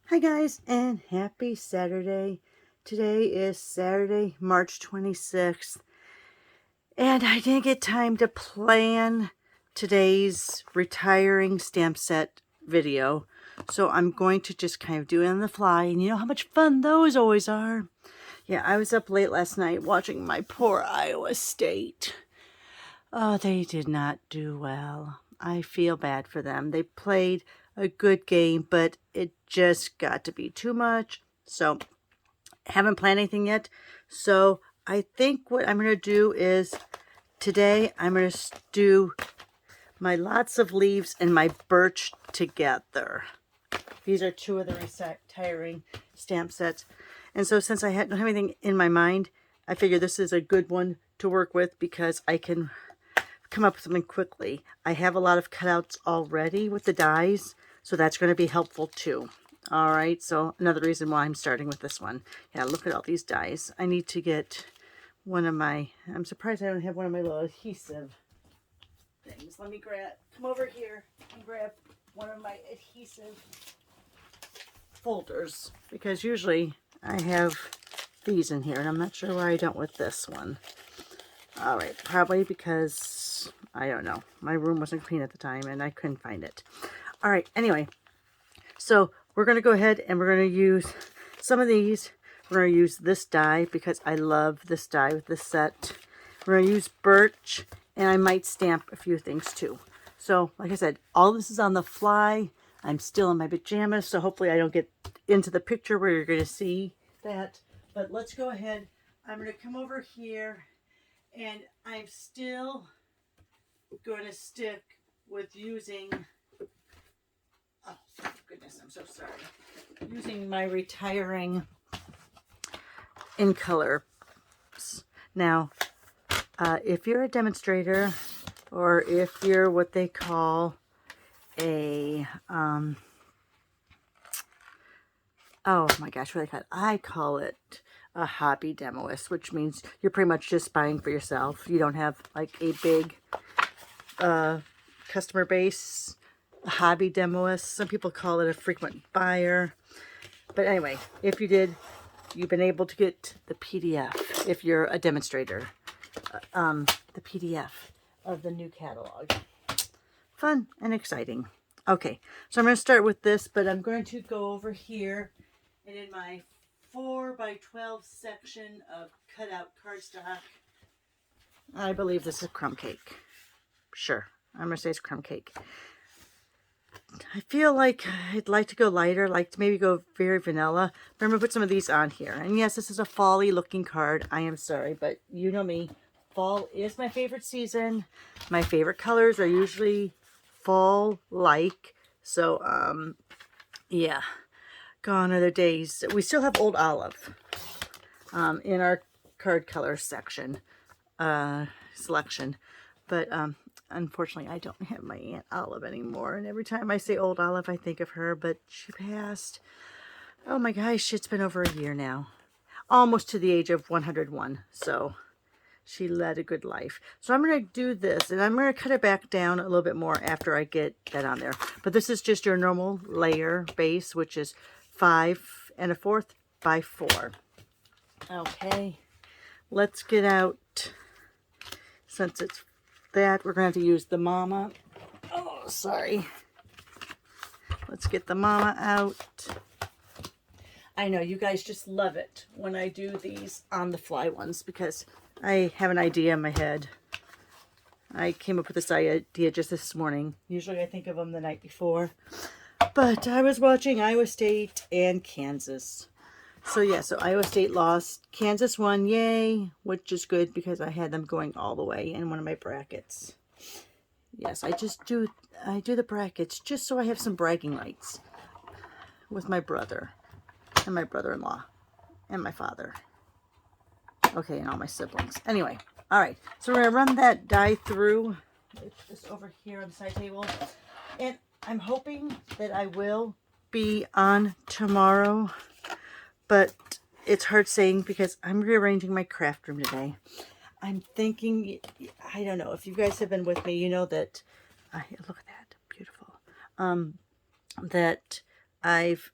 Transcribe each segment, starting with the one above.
Hi guys, and happy Saturday. Today is Saturday, March 26th, and I didn't get time to plan today's retiring stamp set video. So I'm going to just kind of do it on the fly, and you know how much fun those always are. Yeah, I was up late last night watching my poor Iowa State. Oh, they did not do well. I feel bad for them. They played a good game, but it just got to be too much. So, haven't planned anything yet. So, I think what I'm going to do is today I'm going to do my lots of leaves and my birch together. These are two of the retiring stamp sets. And so since I don't have anything in my mind, I figure this is a good one to work with because I can come up with something quickly. I have a lot of cutouts already with the dies, so that's going to be helpful too. All right, so another reason why I'm starting with this one. Yeah, look at all these dies. I need to get one of my, I'm surprised I don't have one of my little adhesive things. Let me come over here and grab one of my adhesive folders, because usually I have these in here, and I'm not sure why I don't with this one. All right, probably because, I don't know, my room wasn't clean at the time and I couldn't find it. All right, anyway, so we're going to go ahead and we're going to use some of these. We're going to use this die because I love this die with this set. We're going to use birch, and I might stamp a few things too. So, like I said, all this is on the fly. I'm still in my pajamas, so hopefully I don't get into the picture where you're going to see that. But let's go ahead. I'm going to come over here. And I'm still going to stick with using, oh goodness, I'm so sorry, using my retiring in color. Now, if you're a demonstrator, or if you're what they call a, oh my gosh, what do they call it? I call it a hobby demoist, which means you're pretty much just buying for yourself. You don't have like a big customer base. A hobby demoist, some people call it a frequent buyer. But anyway, if you did, you've been able to get the PDF if you're a demonstrator. The PDF of the new catalog. Fun and exciting. Okay, so I'm going to start with this, but I'm going to go over here, and in my 4x12 section of cutout cardstock, I believe this is crumb cake. Sure, I'm going to say it's crumb cake. I feel like I'd like to go lighter, like to maybe go very vanilla. But I'm going to put some of these on here. And yes, this is a fall-y looking card. I am sorry, but you know me. Fall is my favorite season. My favorite colors are usually fall-like. So, yeah. Gone are the days. We still have Old Olive in our card color section, selection. But unfortunately, I don't have my Aunt Olive anymore. And every time I say Old Olive, I think of her. But she passed. Oh my gosh, it's been over a year now. Almost to the age of 101. So she led a good life. So I'm going to do this, and I'm going to cut it back down a little bit more after I get that on there. But this is just your normal layer base, which is 5 1/4 by 4. Okay, let's get out, since it's that, we're going to have to use the mama. Oh, sorry. Let's get the mama out. I know you guys just love it when I do these on the fly ones, because I have an idea in my head. I came up with this idea just this morning. Usually I think of them the night before. But I was watching Iowa State and Kansas. So yeah, so Iowa State lost. Kansas won, yay, which is good because I had them going all the way in one of my brackets. Yes, I do the brackets just so I have some bragging rights with my brother and my brother-in-law and my father. Okay, and all my siblings. Anyway, all right, so we're gonna run that die through. It's just over here on the side table. And I'm hoping that I will be on tomorrow, but it's hard saying because I'm rearranging my craft room today. I'm thinking, I don't know, if you guys have been with me, you know that, look at that, beautiful, that I've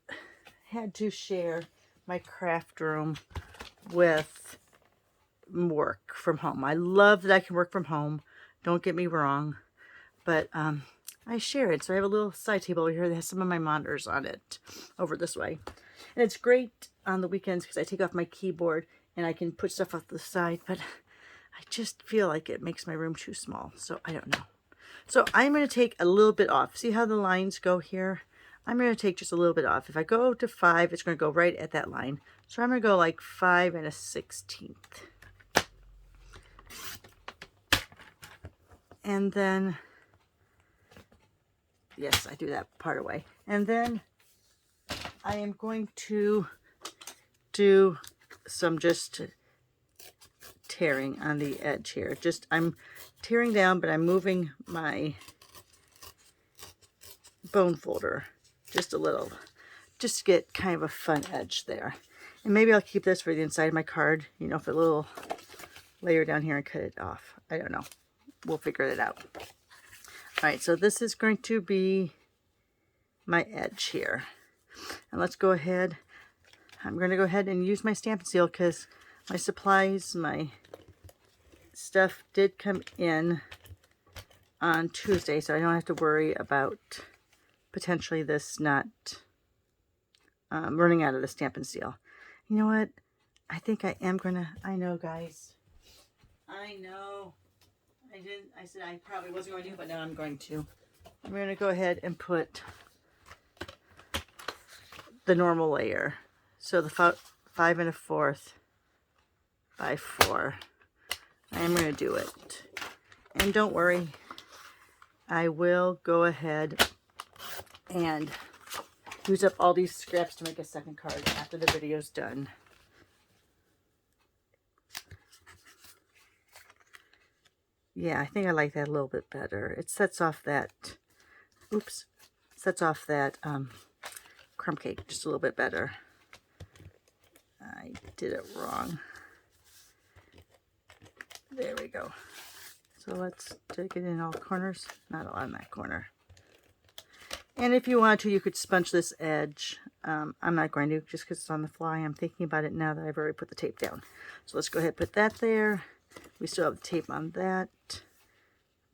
had to share my craft room with work from home. I love that I can work from home. Don't get me wrong. But I share it. So I have a little side table over here that has some of my monitors on it over this way. And it's great on the weekends because I take off my keyboard and I can put stuff off the side. But I just feel like it makes my room too small. So I don't know. So I'm going to take a little bit off. See how the lines go here? I'm going to take just a little bit off. If I go to 5, it's going to go right at that line. So I'm going to go like 5 1/16. And then, yes, I do that part away. And then I am going to do some just tearing on the edge here. I'm tearing down, but I'm moving my bone folder just a little, just to get kind of a fun edge there. And maybe I'll keep this for the inside of my card, you know, for a little layer down here and cut it off. I don't know. We'll figure it out. All right, so this is going to be my edge here. And let's go ahead. I'm going to go ahead and use my Stampin' Seal because my supplies, my stuff did come in on Tuesday, so I don't have to worry about potentially this not running out of the Stampin' Seal. You know what? I think I am going to, I know, guys. I know. I said I probably wasn't going to, but now I'm going to. I'm going to go ahead and put the normal layer. So the 5 1/4 by 4. I am going to do it. And don't worry, I will go ahead and use up all these scraps to make a second card after the video's done. Yeah, I think I like that a little bit better. It sets off that, sets off that crumb cake just a little bit better. I did it wrong. There we go. So let's take it in all corners, not on that corner. And if you want to, you could sponge this edge. I'm not going to, just because it's on the fly. I'm thinking about it now that I've already put the tape down. So let's go ahead and put that there. We still have the tape on that.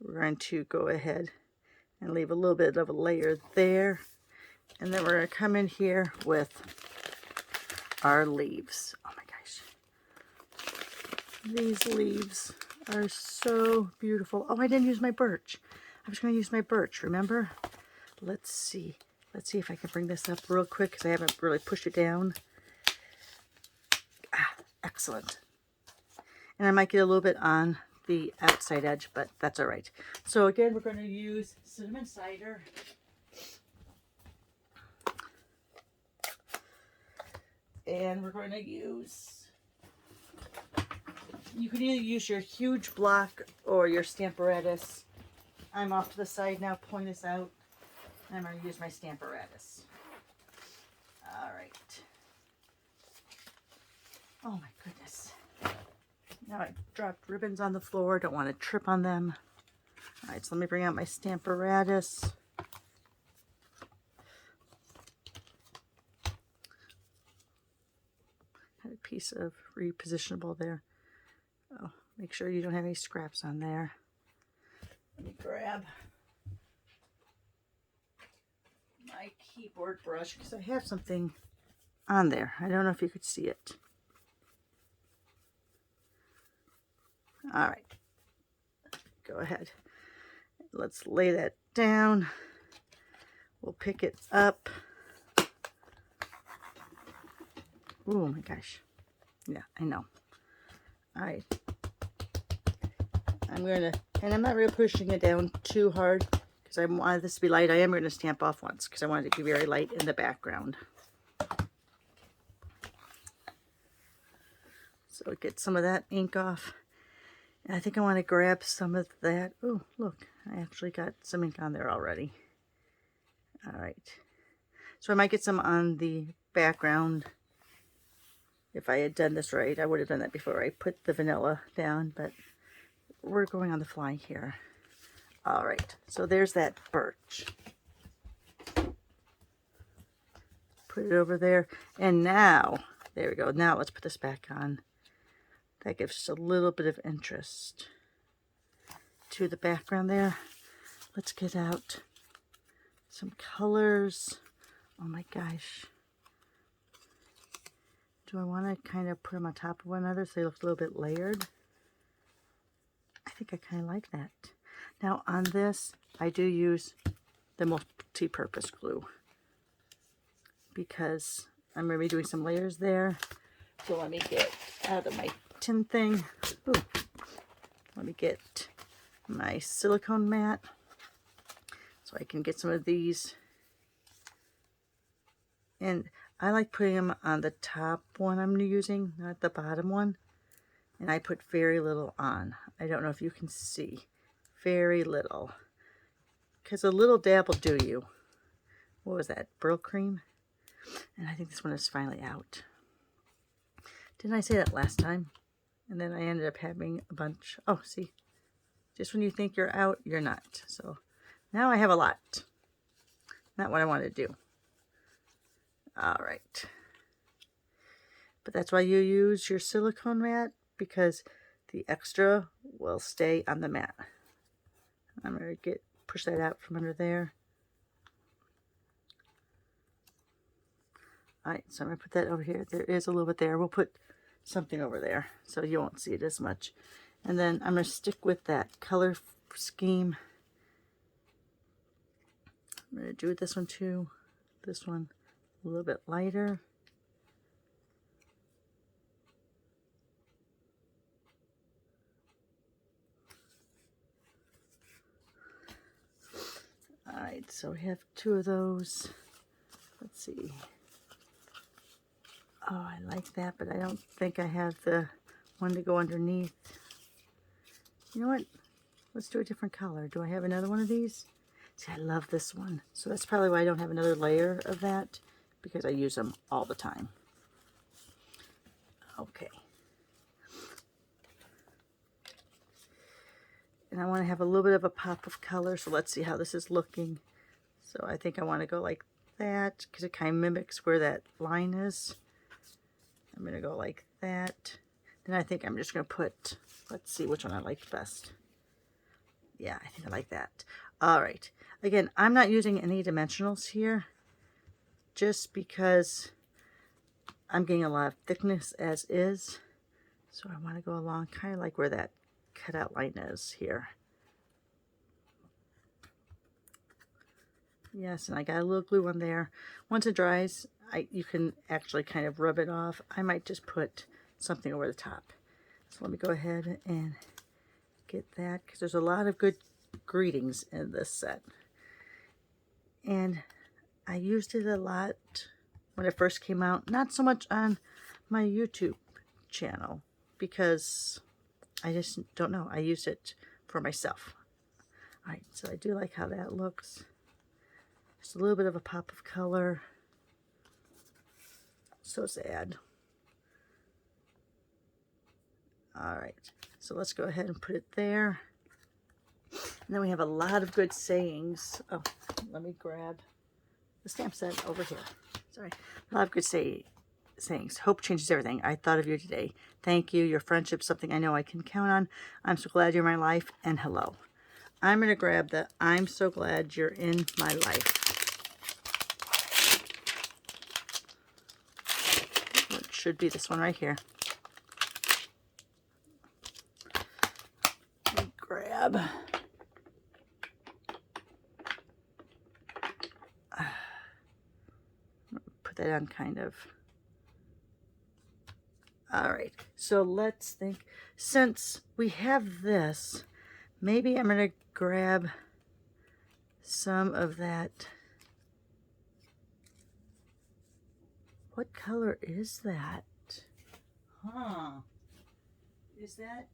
We're going to go ahead and leave a little bit of a layer there. And then we're going to come in here with our leaves. Oh my gosh. These leaves are so beautiful. Oh, I didn't use my birch. I was going to use my birch, remember? Let's see. Let's see if I can bring this up real quick because I haven't really pushed it down. Ah, excellent. And I might get a little bit on the outside edge, but that's all right. So again, we're going to use cinnamon cider. And we're going to use, you can either use your huge block or your Stamparatus. I'm off to the side now, pulling this out. And I'm going to use my Stamparatus. All right. Oh my goodness. Now I dropped ribbons on the floor. Don't want to trip on them. All right, so let me bring out my Stamparatus. Had a piece of repositionable there. Oh, make sure you don't have any scraps on there. Let me grab my keyboard brush because I have something on there. I don't know if you could see it. All right, go ahead. Let's lay that down. We'll pick it up. Oh my gosh. Yeah, I know. All right. I'm going to, and I'm not really pushing it down too hard because I wanted this to be light. I am going to stamp off once because I want it to be very light in the background. So get some of that ink off. And I think I want to grab some of that. Oh, look, I actually got some ink on there already. All right. So I might get some on the background. If I had done this right, I would have done that before I put the vanilla down, but we're going on the fly here. All right, so there's that birch. Put it over there. And now, there we go. Now let's put this back on. That gives just a little bit of interest to the background there. Let's get out some colors. Oh my gosh. Do I want to kind of put them on top of one another so they look a little bit layered? I think I kind of like that. Now on this, I do use the multi-purpose glue because I'm going to be doing some layers there. So let me get out of my tin thing. Ooh. Let me get my silicone mat so I can get some of these. And I like putting them on the top one I'm using, not the bottom one. And I put very little on. I don't know if you can see. Very little. Because a little dab will do you. What was that? Burl cream? And I think this one is finally out. Didn't I say that last time? And then I ended up having a bunch. Oh, see. Just when you think you're out, you're not. So now I have a lot. Not what I wanted to do. All right. But that's why you use your silicone mat, because the extra will stay on the mat. I'm going to push that out from under there. All right, so I'm going to put that over here. There is a little bit there. We'll put something over there so you won't see it as much. And then I'm going to stick with that color scheme. I'm going to do this one too. This one a little bit lighter. Alright, so we have two of those. Let's see. Oh, I like that, but I don't think I have the one to go underneath. You know what? Let's do a different color. Do I have another one of these? See, I love this one. So that's probably why I don't have another layer of that, because I use them all the time. Okay. And I want to have a little bit of a pop of color, so let's see how this is looking. So I think I want to go like that, because it kind of mimics where that line is. I'm going to go like that. Then I think I'm just going to put, let's see which one I like best. Yeah, I think I like that. All right. Again, I'm not using any dimensionals here, just because I'm getting a lot of thickness as is. So I want to go along kind of like where that cutout line is here. Yes, and I got a little glue on there. Once it dries, you can actually kind of rub it off. I might just put something over the top. So let me go ahead and get that, because there's a lot of good greetings in this set. And I used it a lot when it first came out. Not so much on my YouTube channel, because I just don't know. I used it for myself. All right, so I do like how that looks. Just a little bit of a pop of color. So sad. All right, so let's go ahead and put it there. And then we have a lot of good sayings. Oh, let me grab the stamp set over here. Sorry. A lot of good sayings. Hope changes everything. I thought of you today. Thank you. Your friendship's something I know I can count on. I'm so glad you're in my life. And hello. I'm going to grab the I'm so glad you're in my life. It should be this one right here. Let me grab. Put that on kind of. All right, so let's think. Since we have this, maybe I'm going to grab some of that. What color is that? Huh. Is that?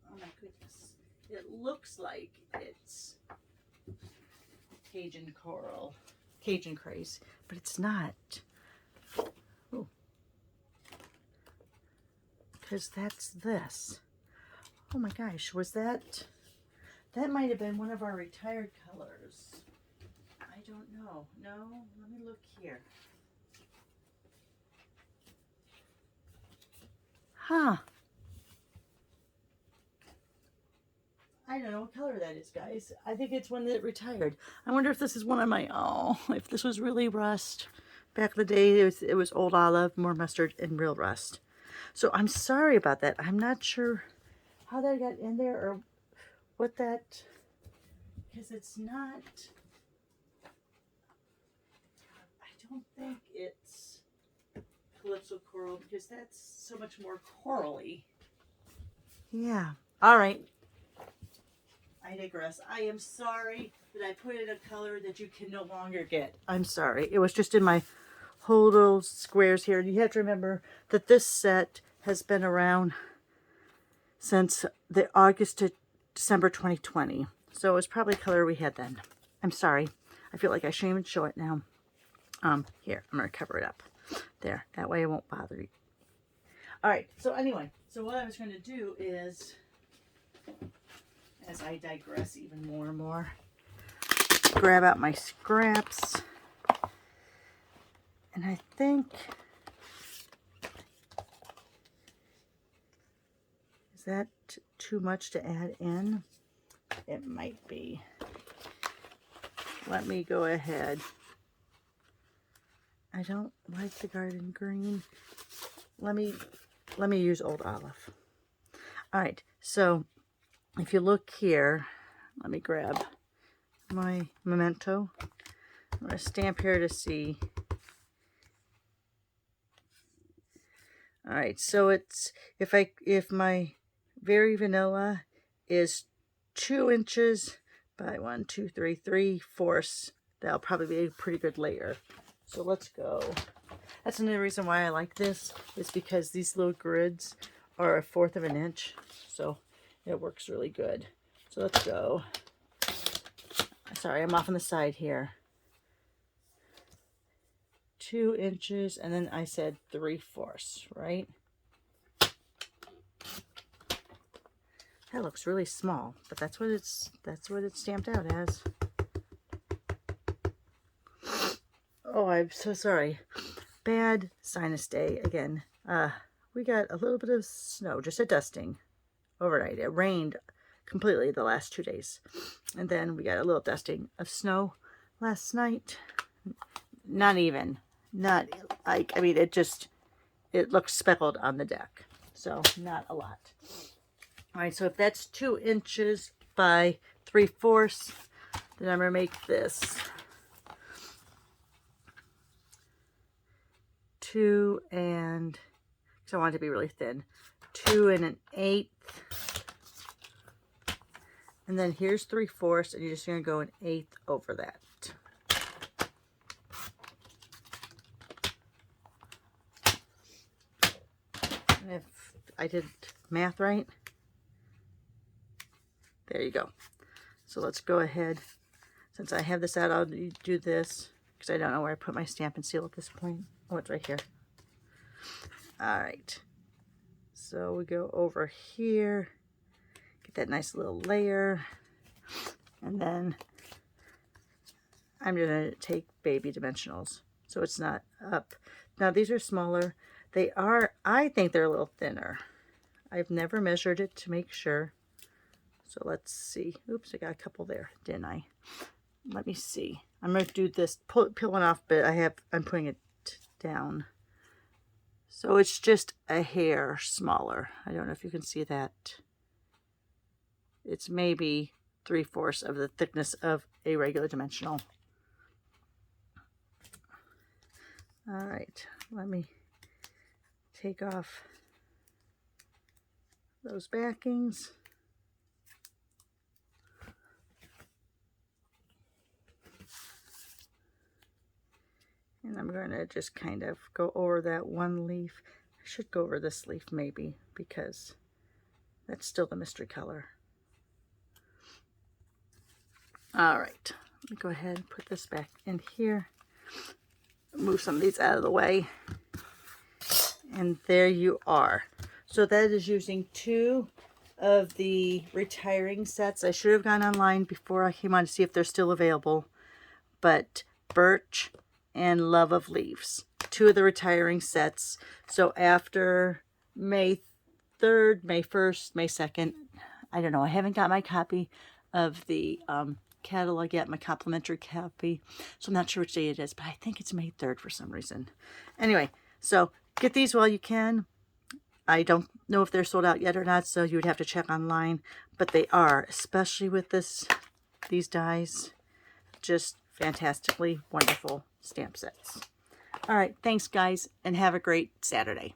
Oh my goodness. It looks like it's Cajun coral, Cajun craze, but it's not. Oh, because that's this. Oh my gosh, was that That might have been one of our retired colors. I don't know. No, let me look here. Huh. I don't know what color that is, guys. I think it's one that retired. I wonder if this is one of my, oh, if this was really rust. Back in the day, it was old olive, more mustard, and real rust. So I'm sorry about that. I'm not sure how that got in there or what that, because it's not, I don't think it's Calypso Coral because that's so much more corally. Yeah. All right. I digress. I am sorry that I put in a color that you can no longer get. I'm sorry. It was just in my whole little squares here. You have to remember that this set has been around since the August to December 2020. So it was probably a color we had then. I'm sorry. I feel like I shouldn't even show it now. Here, I'm going to cover it up. There. That way it won't bother you. All right. So anyway, so what I was going to do is, as I digress even more and more, grab out my scraps. And I think, is that too much to add in? It might be. Let me go ahead. I don't like the garden green. Let me use old olive. All right, so if you look here, let me grab my memento. I'm going to stamp here to see. All right, so it's if my Very Vanilla is 2 inches by 1, 2, 3, 3/4, that'll probably be a pretty good layer. So let's go. That's another reason why I like this, is because these little grids are 1/4 of an inch, so it works really good. So let's go. Sorry, I'm off on the side here. 2 inches, and then I said 3/4, right? That looks really small, but that's what it's stamped out as. Oh, I'm so sorry. Bad sinus day again. We got a little bit of snow, just a dusting overnight. It rained completely the last 2 days. And then we got a little dusting of snow last night. Not even. Not like, I mean, it looks speckled on the deck. So not a lot. All right, so if that's 2 inches by 3/4, then I'm going to make this 2 and, because I want it to be really thin, 2 1/8. And then here's 3/4, and you're just going to go 1/8 over that. And if I did math right, there you go. So let's go ahead. Since I have this out, I'll do this, because I don't know where I put my stamp and seal at this point. Oh, it's right here. All right. So we go over here, get that nice little layer, and then I'm going to take baby dimensionals, so it's not up. Now these are smaller. They are, I think they're a little thinner. I've never measured it to make sure. So let's see. Oops, I got a couple there, didn't I? Let me see. I'm going to do this, peel one off, but I'm putting it down. So it's just a hair smaller. I don't know if you can see that. It's maybe 3/4 of the thickness of a regular dimensional. All right, let me take off those backings. And I'm going to just kind of go over that one leaf. I should go over this leaf maybe, because that's still the mystery color. All right, let me go ahead and put this back in here. Move some of these out of the way. And there you are. So that is using 2 of the retiring sets. I should have gone online before I came on to see if they're still available. But Birch and Love of Leaves, 2 of the retiring sets. So after May 3rd, May 1st, May 2nd, I don't know. I haven't got my copy of the catalog yet, my complimentary copy. So I'm not sure which day it is, but I think it's May 3rd for some reason. Anyway, so get these while you can. I don't know if they're sold out yet or not, so you would have to check online. But they are, especially with these dies. Just fantastically wonderful stamp sets. All right, thanks guys, and have a great Saturday.